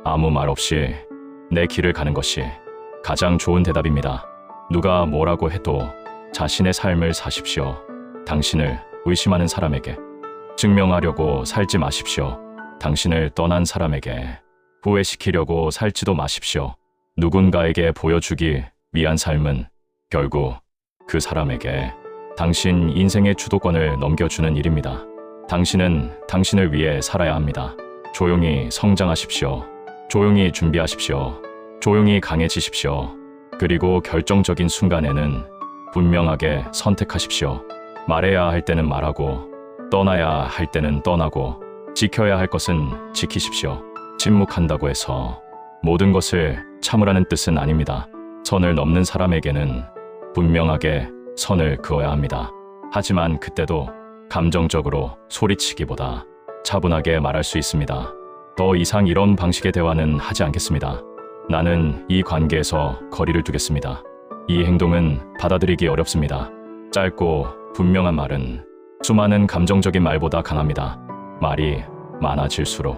아무 말 없이 내 길을 가는 것이 가장 좋은 대답입니다. 누가 뭐라고 해도 자신의 삶을 사십시오. 당신을 의심하는 사람에게 증명하려고 살지 마십시오. 당신을 떠난 사람에게 후회시키려고 살지도 마십시오. 누군가에게 보여주기 위한 삶은 결국 그 사람에게 당신 인생의 주도권을 넘겨주는 일입니다. 당신은 당신을 위해 살아야 합니다. 조용히 성장하십시오. 조용히 준비하십시오. 조용히 강해지십시오. 그리고 결정적인 순간에는 분명하게 선택하십시오. 말해야 할 때는 말하고 떠나야 할 때는 떠나고 지켜야 할 것은 지키십시오. 침묵한다고 해서 모든 것을 참으라는 뜻은 아닙니다. 선을 넘는 사람에게는 분명하게 선을 그어야 합니다. 하지만 그때도 감정적으로 소리치기보다 차분하게 말할 수 있습니다. 더 이상 이런 방식의 대화는 하지 않겠습니다. 나는 이 관계에서 거리를 두겠습니다. 이 행동은 받아들이기 어렵습니다. 짧고 분명한 말은 수많은 감정적인 말보다 강합니다. 말이 많아질수록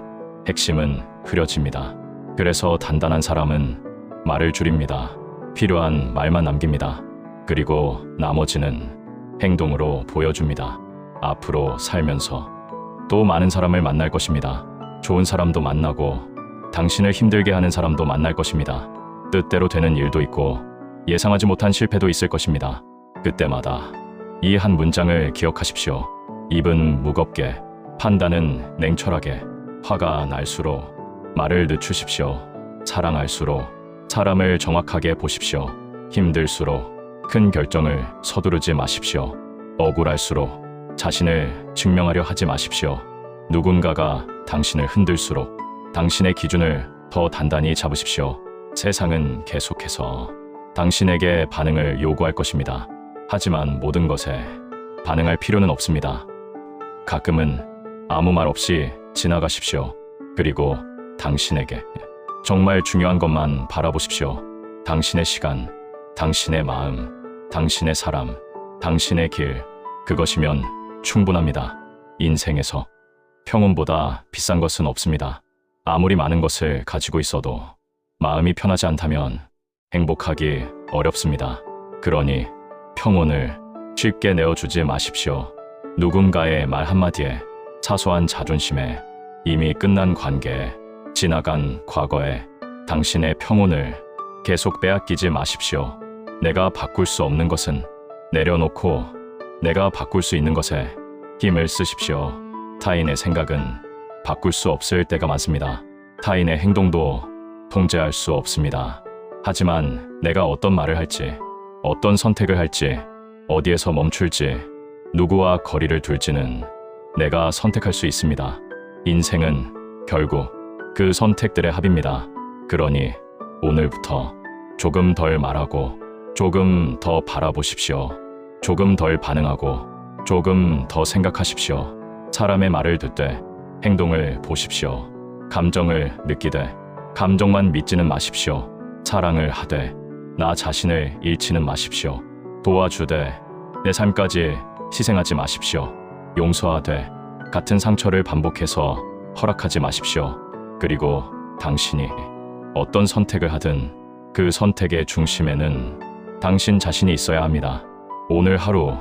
핵심은 흐려집니다. 그래서 단단한 사람은 말을 줄입니다. 필요한 말만 남깁니다. 그리고 나머지는 행동으로 보여줍니다. 앞으로 살면서 또 많은 사람을 만날 것입니다. 좋은 사람도 만나고 당신을 힘들게 하는 사람도 만날 것입니다. 뜻대로 되는 일도 있고 예상하지 못한 실패도 있을 것입니다. 그때마다 이 한 문장을 기억하십시오. 입은 무겁게, 판단은 냉철하게. 화가 날수록 말을 늦추십시오. 사랑할수록 사람을 정확하게 보십시오. 힘들수록 큰 결정을 서두르지 마십시오. 억울할수록 자신을 증명하려 하지 마십시오. 누군가가 당신을 흔들수록 당신의 기준을 더 단단히 잡으십시오. 세상은 계속해서 당신에게 반응을 요구할 것입니다. 하지만 모든 것에 반응할 필요는 없습니다. 가끔은 아무 말 없이 지나가십시오. 그리고 당신에게 정말 중요한 것만 바라보십시오. 당신의 시간, 당신의 마음, 당신의 사람, 당신의 길, 그것이면 충분합니다. 인생에서 평온보다 비싼 것은 없습니다. 아무리 많은 것을 가지고 있어도 마음이 편하지 않다면 행복하기 어렵습니다. 그러니 평온을 쉽게 내어주지 마십시오. 누군가의 말 한마디에, 사소한 자존심에, 이미 끝난 관계에, 지나간 과거에 당신의 평온을 계속 빼앗기지 마십시오. 내가 바꿀 수 없는 것은 내려놓고 내가 바꿀 수 있는 것에 힘을 쓰십시오. 타인의 생각은 바꿀 수 없을 때가 많습니다. 타인의 행동도 통제할 수 없습니다. 하지만 내가 어떤 말을 할지, 어떤 선택을 할지, 어디에서 멈출지, 누구와 거리를 둘지는 내가 선택할 수 있습니다. 인생은 결국 그 선택들의 합입니다. 그러니 오늘부터 조금 덜 말하고 조금 더 바라보십시오. 조금 덜 반응하고 조금 더 생각하십시오. 사람의 말을 듣되 행동을 보십시오. 감정을 느끼되 감정만 믿지는 마십시오. 사랑을 하되 나 자신을 잃지는 마십시오. 도와주되 내 삶까지 희생하지 마십시오. 용서하되 같은 상처를 반복해서 허락하지 마십시오. 그리고 당신이 어떤 선택을 하든 그 선택의 중심에는 당신 자신이 있어야 합니다. 오늘 하루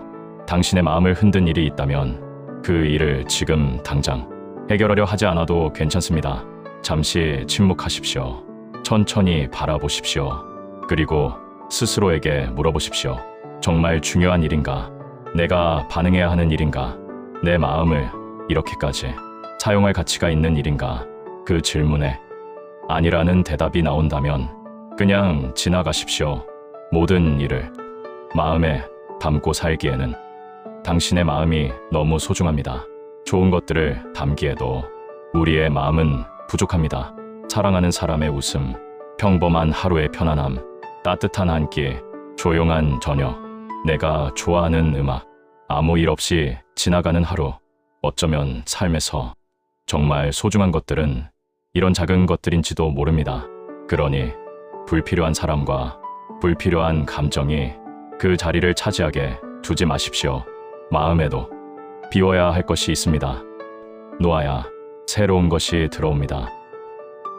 당신의 마음을 흔든 일이 있다면 그 일을 지금 당장 해결하려 하지 않아도 괜찮습니다. 잠시 침묵하십시오. 천천히 바라보십시오. 그리고 스스로에게 물어보십시오. 정말 중요한 일인가? 내가 반응해야 하는 일인가? 내 마음을 이렇게까지 사용할 가치가 있는 일인가? 그 질문에 아니라는 대답이 나온다면 그냥 지나가십시오. 모든 일을 마음에 담고 살기에는 당신의 마음이 너무 소중합니다. 좋은 것들을 담기에도 우리의 마음은 부족합니다. 사랑하는 사람의 웃음, 평범한 하루의 편안함, 따뜻한 한 끼, 조용한 저녁, 내가 좋아하는 음악, 아무 일 없이 지나가는 하루. 어쩌면 삶에서 정말 소중한 것들은 이런 작은 것들인지도 모릅니다. 그러니 불필요한 사람과 불필요한 감정이 그 자리를 차지하게 두지 마십시오. 마음에도 비워야 할 것이 있습니다. 놓아야 새로운 것이 들어옵니다.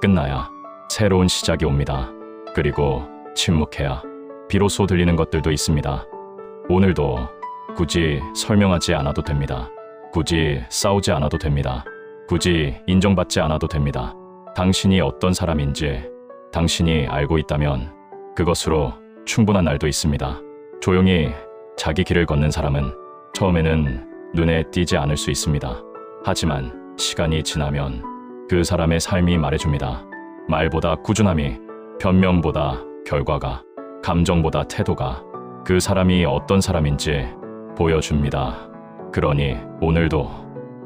끝나야 새로운 시작이 옵니다. 그리고 침묵해야 비로소 들리는 것들도 있습니다. 오늘도 굳이 설명하지 않아도 됩니다. 굳이 싸우지 않아도 됩니다. 굳이 인정받지 않아도 됩니다. 당신이 어떤 사람인지 당신이 알고 있다면 그것으로 충분한 날도 있습니다. 조용히 자기 길을 걷는 사람은 처음에는 눈에 띄지 않을 수 있습니다. 하지만 시간이 지나면 그 사람의 삶이 말해줍니다. 말보다 꾸준함이, 변명보다 결과가, 감정보다 태도가 그 사람이 어떤 사람인지 보여줍니다. 그러니 오늘도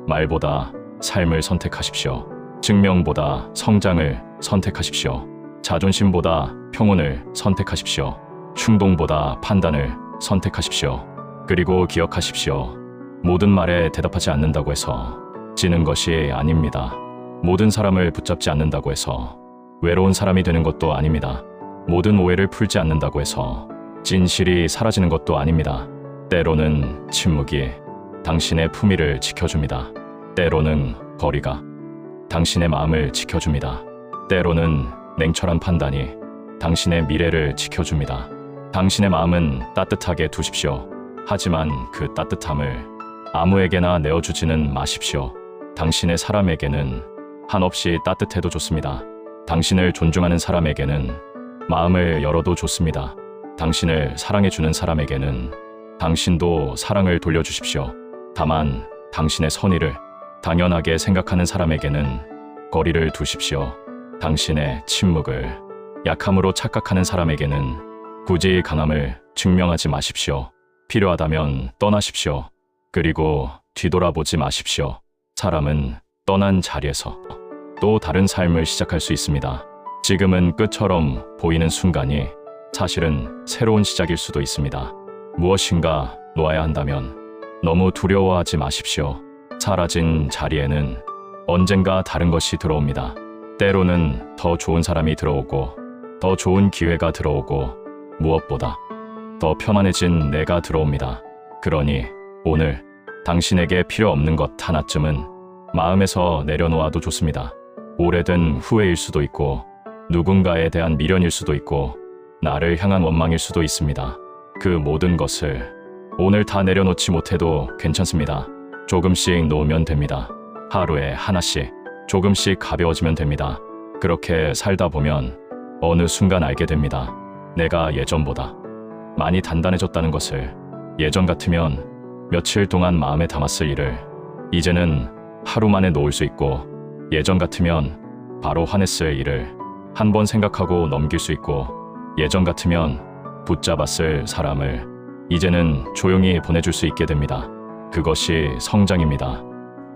말보다 삶을 선택하십시오. 증명보다 성장을 선택하십시오. 자존심보다 평온을 선택하십시오. 충동보다 판단을 선택하십시오. 그리고 기억하십시오. 모든 말에 대답하지 않는다고 해서 지는 것이 아닙니다. 모든 사람을 붙잡지 않는다고 해서 외로운 사람이 되는 것도 아닙니다. 모든 오해를 풀지 않는다고 해서 진실이 사라지는 것도 아닙니다. 때로는 침묵이 당신의 품위를 지켜줍니다. 때로는 거리가 당신의 마음을 지켜줍니다. 때로는 냉철한 판단이 당신의 미래를 지켜줍니다. 당신의 마음은 따뜻하게 두십시오. 하지만 그 따뜻함을 아무에게나 내어주지는 마십시오. 당신의 사람에게는 한없이 따뜻해도 좋습니다. 당신을 존중하는 사람에게는 마음을 열어도 좋습니다. 당신을 사랑해주는 사람에게는 당신도 사랑을 돌려주십시오. 다만 당신의 선의를 당연하게 생각하는 사람에게는 거리를 두십시오. 당신의 침묵을 약함으로 착각하는 사람에게는 굳이 강함을 증명하지 마십시오. 필요하다면 떠나십시오. 그리고 뒤돌아보지 마십시오. 사람은 떠난 자리에서 또 다른 삶을 시작할 수 있습니다. 지금은 끝처럼 보이는 순간이 사실은 새로운 시작일 수도 있습니다. 무엇인가 놓아야 한다면 너무 두려워하지 마십시오. 사라진 자리에는 언젠가 다른 것이 들어옵니다. 때로는 더 좋은 사람이 들어오고 더 좋은 기회가 들어오고 무엇보다 더 편안해진 내가 들어옵니다. 그러니 오늘 당신에게 필요 없는 것 하나쯤은 마음에서 내려놓아도 좋습니다. 오래된 후회일 수도 있고 누군가에 대한 미련일 수도 있고 나를 향한 원망일 수도 있습니다. 그 모든 것을 오늘 다 내려놓지 못해도 괜찮습니다. 조금씩 놓으면 됩니다. 하루에 하나씩 조금씩 가벼워지면 됩니다. 그렇게 살다 보면 어느 순간 알게 됩니다. 내가 예전보다 많이 단단해졌다는 것을. 예전 같으면 며칠 동안 마음에 담았을 일을 이제는 하루 만에 놓을 수 있고, 예전 같으면 바로 화냈을 일을 한 번 생각하고 넘길 수 있고, 예전 같으면 붙잡았을 사람을 이제는 조용히 보내줄 수 있게 됩니다. 그것이 성장입니다.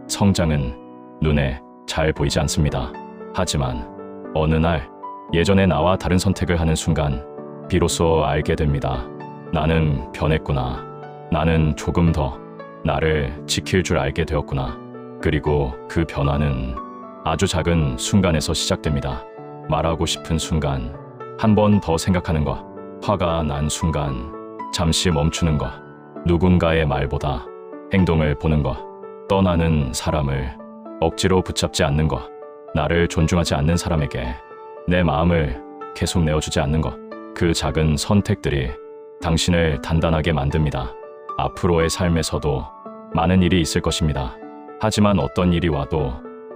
성장은 눈에 잘 보이지 않습니다. 하지만 어느 날 예전의 나와 다른 선택을 하는 순간 비로소 알게 됩니다. 나는 변했구나. 나는 조금 더 나를 지킬 줄 알게 되었구나. 그리고 그 변화는 아주 작은 순간에서 시작됩니다. 말하고 싶은 순간, 한 번 더 생각하는 것, 화가 난 순간, 잠시 멈추는 것, 누군가의 말보다 행동을 보는 것, 떠나는 사람을 억지로 붙잡지 않는 것, 나를 존중하지 않는 사람에게 내 마음을 계속 내어주지 않는 것, 그 작은 선택들이 당신을 단단하게 만듭니다. 앞으로의 삶에서도 많은 일이 있을 것입니다. 하지만 어떤 일이 와도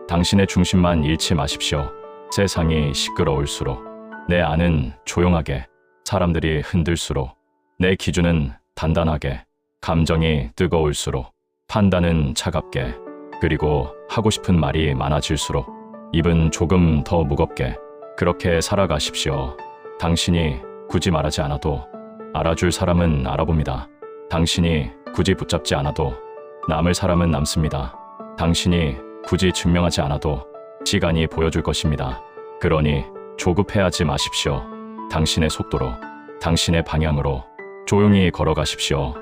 당신의 중심만 잃지 마십시오. 세상이 시끄러울수록 내 안은 조용하게, 사람들이 흔들수록 내 기준은 단단하게, 감정이 뜨거울수록 판단은 차갑게, 그리고 하고 싶은 말이 많아질수록 입은 조금 더 무겁게, 그렇게 살아가십시오. 당신이 굳이 말하지 않아도 알아줄 사람은 알아봅니다. 당신이 굳이 붙잡지 않아도 남을 사람은 남습니다. 당신이 굳이 증명하지 않아도 시간이 보여줄 것입니다. 그러니 조급해하지 마십시오. 당신의 속도로, 당신의 방향으로 조용히 걸어가십시오.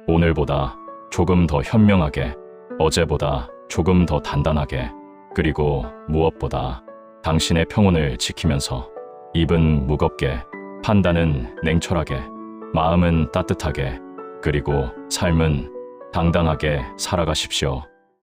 오늘보다 조금 더 현명하게, 어제보다 조금 더 단단하게, 그리고 무엇보다 당신의 평온을 지키면서 입은 무겁게, 판단은 냉철하게, 마음은 따뜻하게, 그리고 삶은 당당하게 살아가십시오.